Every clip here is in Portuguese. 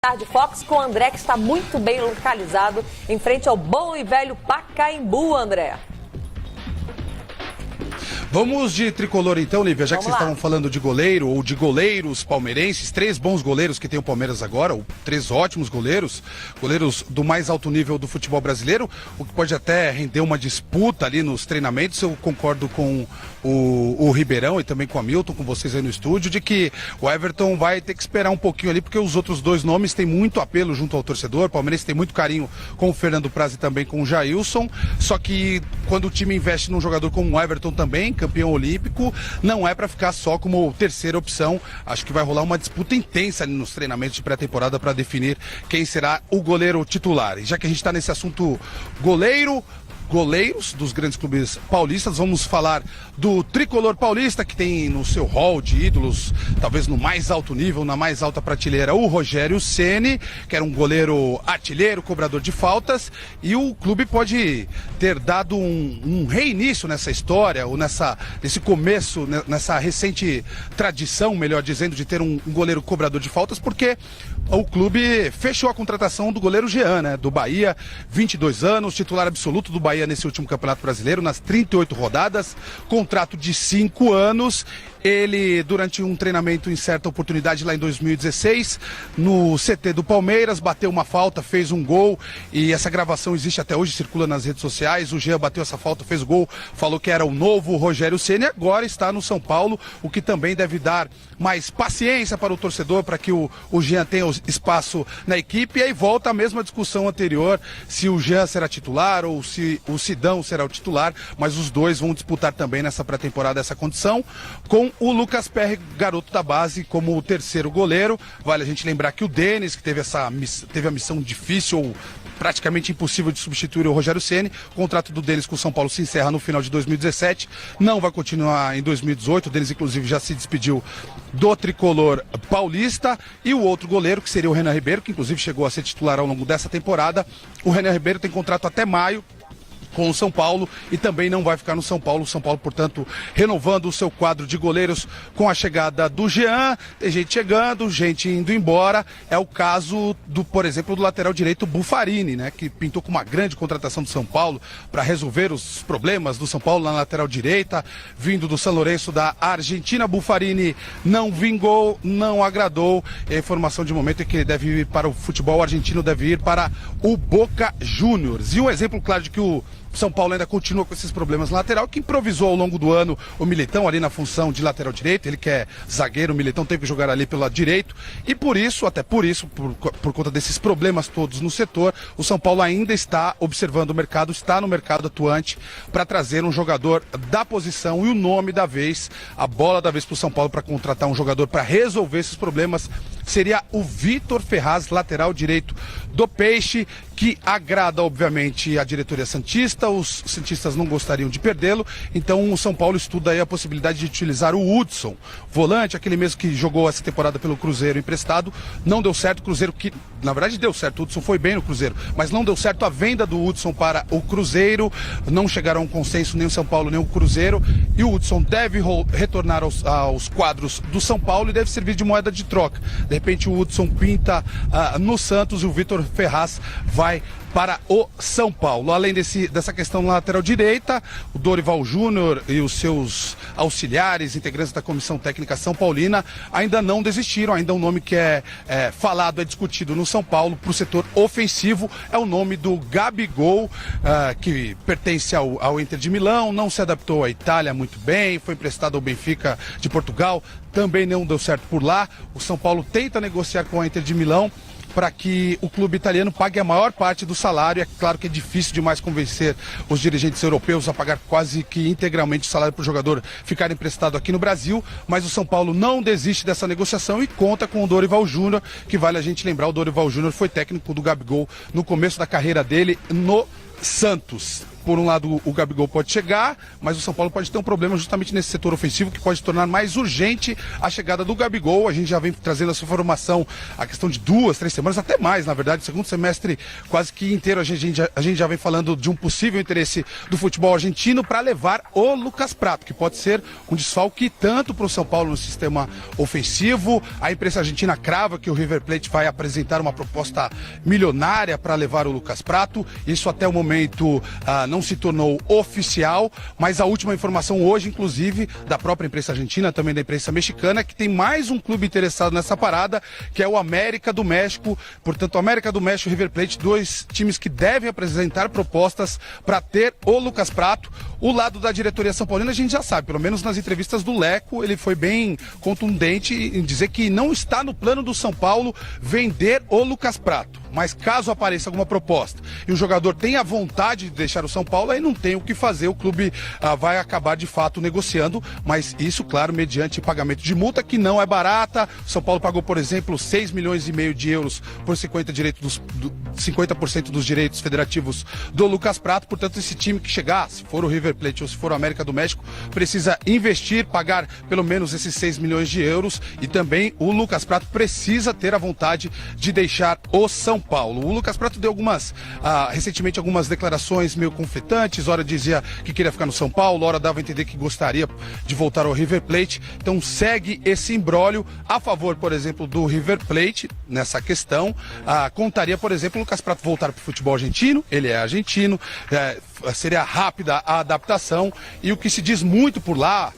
Tarde Fox com o André, que está muito bem localizado em frente ao bom e velho Pacaembu, André. Vamos de tricolor então, Lívia, já que vocês estavam falando de goleiro ou de goleiros palmeirenses, 3 bons goleiros que tem o Palmeiras agora, ou 3 ótimos goleiros do mais alto nível do futebol brasileiro, o que pode até render uma disputa ali nos treinamentos. Eu concordo com o Ribeirão e também com a Milton, com vocês aí no estúdio, de que o Everton vai ter que esperar um pouquinho ali, porque os outros 2 nomes têm muito apelo junto ao torcedor. O Palmeirense tem muito carinho com o Fernando Praz e também com o Jailson, só que quando o time investe num jogador como o Everton também, campeão olímpico, não é para ficar só como terceira opção. Acho que vai rolar uma disputa intensa ali nos treinamentos de pré-temporada para definir quem será o goleiro titular. E já que a gente está nesse assunto goleiros dos grandes clubes paulistas, vamos falar do tricolor paulista, que tem no seu hall de ídolos, talvez no mais alto nível, na mais alta prateleira, o Rogério Ceni, que era um goleiro artilheiro, cobrador de faltas, e o clube pode ter dado um reinício nessa história, ou nesse começo, nessa recente tradição, melhor dizendo, de ter um goleiro cobrador de faltas, porque o clube fechou a contratação do goleiro Jean, né, do Bahia, 22 anos, titular absoluto do Bahia nesse último Campeonato Brasileiro, nas 38 rodadas, contrato de 5 anos. Ele, durante um treinamento em certa oportunidade lá em 2016, no CT do Palmeiras, bateu uma falta, fez um gol, e essa gravação existe até hoje, circula nas redes sociais. O Jean bateu essa falta, fez o gol, falou que era o novo Rogério Ceni, agora está no São Paulo, o que também deve dar mais paciência para o torcedor, para que o Jean tenha espaço na equipe. E aí volta a mesma discussão anterior, se o Jean será titular ou se o Sidão será o titular, mas os dois vão disputar também nessa pré-temporada essa condição, com o Lucas Perry, garoto da base, como o terceiro goleiro. Vale a gente lembrar que o Denis, que teve a missão difícil ou praticamente impossível de substituir o Rogério Ceni, o contrato do Denis com o São Paulo se encerra no final de 2017, não vai continuar em 2018, o Denis inclusive já se despediu do tricolor paulista. E o outro goleiro, que seria o Renan Ribeiro, que inclusive chegou a ser titular ao longo dessa temporada. O Renan Ribeiro tem contrato até maio com o São Paulo e também não vai ficar no São Paulo. O São Paulo, portanto, renovando o seu quadro de goleiros com a chegada do Jean. Tem gente chegando, gente indo embora. É o caso, por exemplo, do lateral direito Buffarini, né, que pintou com uma grande contratação do São Paulo para resolver os problemas do São Paulo na lateral direita, vindo do San Lorenzo da Argentina. Buffarini não vingou, não agradou. E a informação de momento é que ele deve ir para o futebol argentino, deve ir para o Boca Juniors. E um exemplo claro de que o São Paulo ainda continua com esses problemas na lateral, que improvisou ao longo do ano o Militão ali na função de lateral direito. Ele que é zagueiro, o Militão teve que jogar ali pelo lado direito, e por conta desses problemas todos no setor, o São Paulo ainda está observando o mercado, está no mercado atuante para trazer um jogador da posição. E o nome da vez, a bola da vez para o São Paulo para contratar um jogador para resolver esses problemas, seria o Vitor Ferraz, lateral direito do Peixe, que agrada obviamente a diretoria santista. Os santistas não gostariam de perdê-lo, então o São Paulo estuda aí a possibilidade de utilizar o Hudson, volante, aquele mesmo que jogou essa temporada pelo Cruzeiro emprestado. Não deu certo, o Cruzeiro, que na verdade deu certo, o Hudson foi bem no Cruzeiro, mas não deu certo a venda do Hudson para o Cruzeiro. Não chegaram a um consenso nem o São Paulo nem o Cruzeiro, e o Hudson deve retornar aos quadros do São Paulo e deve servir de moeda de troca. De repente o Hudson pinta no Santos e o Vitor Ferraz vai para o São Paulo. Além dessa questão na lateral direita, o Dorival Júnior e os seus auxiliares, integrantes da Comissão Técnica São Paulina, ainda não desistiram. Ainda um nome que é falado, é discutido no São Paulo para o setor ofensivo, é o nome do Gabigol, que pertence ao Inter de Milão, não se adaptou à Itália muito bem, foi emprestado ao Benfica de Portugal, também não deu certo por lá. O São Paulo tenta negociar com a Inter de Milão para que o clube italiano pague a maior parte do salário. É claro que é difícil demais convencer os dirigentes europeus a pagar quase que integralmente o salário para o jogador ficar emprestado aqui no Brasil, mas o São Paulo não desiste dessa negociação e conta com o Dorival Júnior, que vale a gente lembrar, o Dorival Júnior foi técnico do Gabigol no começo da carreira dele no Santos. por um lado, o Gabigol pode chegar, mas o São Paulo pode ter um problema justamente nesse setor ofensivo que pode tornar mais urgente a chegada do Gabigol. A gente já vem trazendo essa informação a questão de 2, 3 semanas, até mais, na verdade. Segundo semestre quase que inteiro a gente já vem falando de um possível interesse do futebol argentino para levar o Lucas Pratto, que pode ser um desfalque tanto para o São Paulo no sistema ofensivo. A imprensa argentina crava que o River Plate vai apresentar uma proposta milionária para levar o Lucas Pratto. Isso até o momento não se tornou oficial, mas a última informação hoje, inclusive, da própria imprensa argentina, também da imprensa mexicana, que tem mais um clube interessado nessa parada, que é o América do México. Portanto, América do México e River Plate, 2 times que devem apresentar propostas para ter o Lucas Pratto. O lado da diretoria são paulina a gente já sabe, pelo menos nas entrevistas do Leco, ele foi bem contundente em dizer que não está no plano do São Paulo vender o Lucas Pratto. Mas caso apareça alguma proposta e o jogador tenha vontade de deixar o São Paulo, aí não tem o que fazer, o clube vai acabar de fato negociando, mas isso, claro, mediante pagamento de multa, que não é barata. O São Paulo pagou, por exemplo, 6,5 milhões de euros por 50% dos direitos federativos do Lucas Pratto. Portanto, esse time que chegar, se for o River Plate ou se for o América do México, precisa investir, pagar pelo menos esses 6 milhões de euros, e também o Lucas Pratto precisa ter a vontade de deixar o São Paulo. O Lucas Pratto deu recentemente algumas declarações meio conflitantes. Ora dizia que queria ficar no São Paulo, ora dava a entender que gostaria de voltar ao River Plate. Então segue esse imbróglio. A favor, por exemplo, do River Plate nessa questão, contaria, por exemplo, o Lucas Pratto voltar para o futebol argentino. Ele é argentino, seria rápida a adaptação, e o que se diz muito por lá,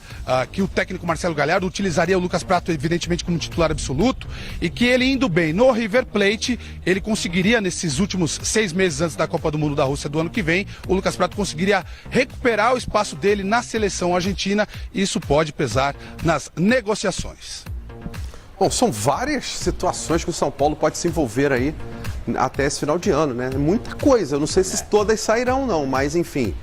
que o técnico Marcelo Gallardo utilizaria o Lucas Pratto evidentemente como titular absoluto, e que ele indo bem no River Plate, ele conseguiria, nesses últimos 6 meses antes da Copa do Mundo da Rússia do ano que vem, o Lucas Pratto conseguiria recuperar o espaço dele na seleção argentina, e isso pode pesar nas negociações. Bom, são várias situações que o São Paulo pode se envolver aí até esse final de ano, né? Muita coisa, eu não sei se todas sairão não, mas enfim,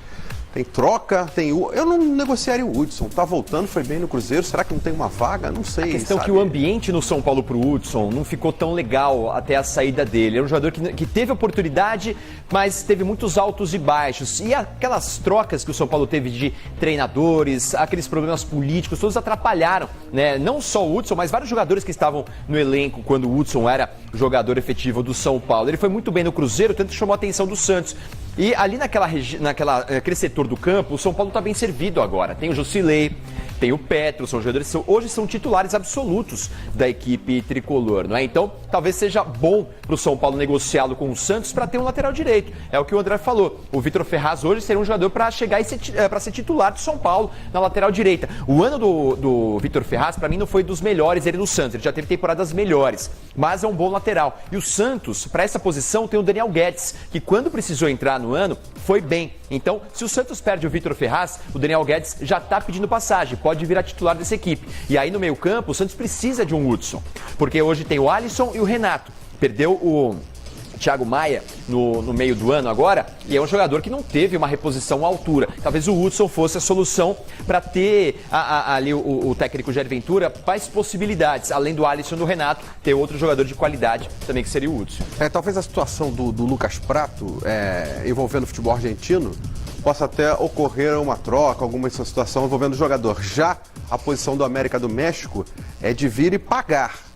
tem troca, eu não negociaria o Hudson, tá voltando, foi bem no Cruzeiro, será que não tem uma vaga? Não sei. A questão é que o ambiente no São Paulo pro Hudson não ficou tão legal até a saída dele. É um jogador que teve oportunidade, mas teve muitos altos e baixos. E aquelas trocas que o São Paulo teve de treinadores, aqueles problemas políticos, todos atrapalharam, né? Não só o Hudson, mas vários jogadores que estavam no elenco quando o Hudson era jogador efetivo do São Paulo. Ele foi muito bem no Cruzeiro, tanto que chamou a atenção do Santos. E ali naquele setor do campo, o São Paulo está bem servido agora. Tem o Jusilei, tem o Petro, são jogadores que hoje são titulares absolutos da equipe tricolor, não é? Então, talvez seja bom para o São Paulo negociá-lo com o Santos para ter um lateral direito. É o que o André falou. O Vitor Ferraz hoje seria um jogador para chegar e para ser titular do São Paulo na lateral direita. O ano do Vitor Ferraz, para mim, não foi dos melhores ele no Santos. Ele já teve temporadas melhores, mas é um bom lateral. E o Santos, para essa posição, tem o Daniel Guedes, que quando precisou entrar no ano, foi bem. Então, se o Santos perde o Vitor Ferraz, o Daniel Guedes já está pedindo passagem, pode virar titular dessa equipe. E aí no meio campo, o Santos precisa de um Hudson, porque hoje tem o Alisson e o Renato. Perdeu o Thiago Maia no meio do ano agora, e é um jogador que não teve uma reposição à altura. Talvez o Hudson fosse a solução para ter ali o técnico Jair Ventura mais possibilidades, além do Alisson e do Renato, ter outro jogador de qualidade também, que seria o Hudson. Talvez a situação do Lucas Pratto envolvendo o futebol argentino possa até ocorrer uma troca, alguma situação envolvendo o jogador. Já a posição do América do México é de vir e pagar.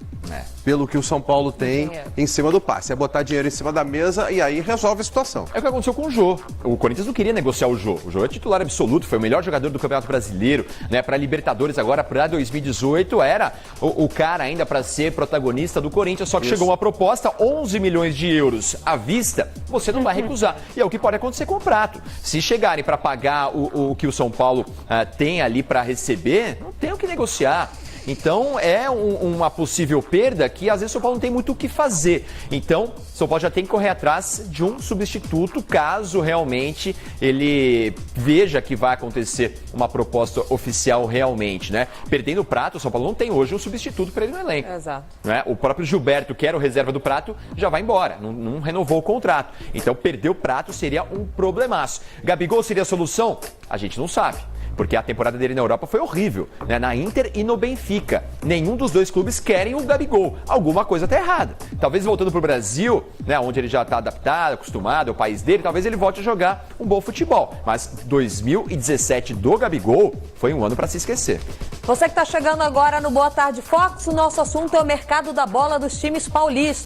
Pelo que o São Paulo tem em cima do passe. É botar dinheiro em cima da mesa e aí resolve a situação. É o que aconteceu com o Jô. O Corinthians não queria negociar o Jô. O Jô é titular absoluto, foi o melhor jogador do Campeonato Brasileiro, né? Para Libertadores agora, para 2018, era o cara ainda para ser protagonista do Corinthians, só que chegou uma proposta, 11 milhões de euros à vista, você não vai recusar. E é o que pode acontecer com o Pratto. Se chegarem para pagar o que o São Paulo tem ali para receber, não tem o que negociar. Então é uma possível perda que às vezes o São Paulo não tem muito o que fazer. Então o São Paulo já tem que correr atrás de um substituto caso realmente ele veja que vai acontecer uma proposta oficial realmente, né? Perdendo o Pratto, o São Paulo não tem hoje um substituto para ele no elenco. Exato. Né? O próprio Gilberto, que era o reserva do Pratto, já vai embora, não renovou o contrato. Então perder o Pratto seria um problemaço. Gabigol seria a solução? A gente não sabe. porque a temporada dele na Europa foi horrível, né? Na Inter e no Benfica. Nenhum dos dois clubes querem o Gabigol. Alguma coisa está errada. Talvez voltando para o Brasil, né, onde ele já está adaptado, acostumado, é o país dele, talvez ele volte a jogar um bom futebol. Mas 2017 do Gabigol foi um ano para se esquecer. Você que está chegando agora no Boa Tarde Fox, o nosso assunto é o mercado da bola dos times paulistas.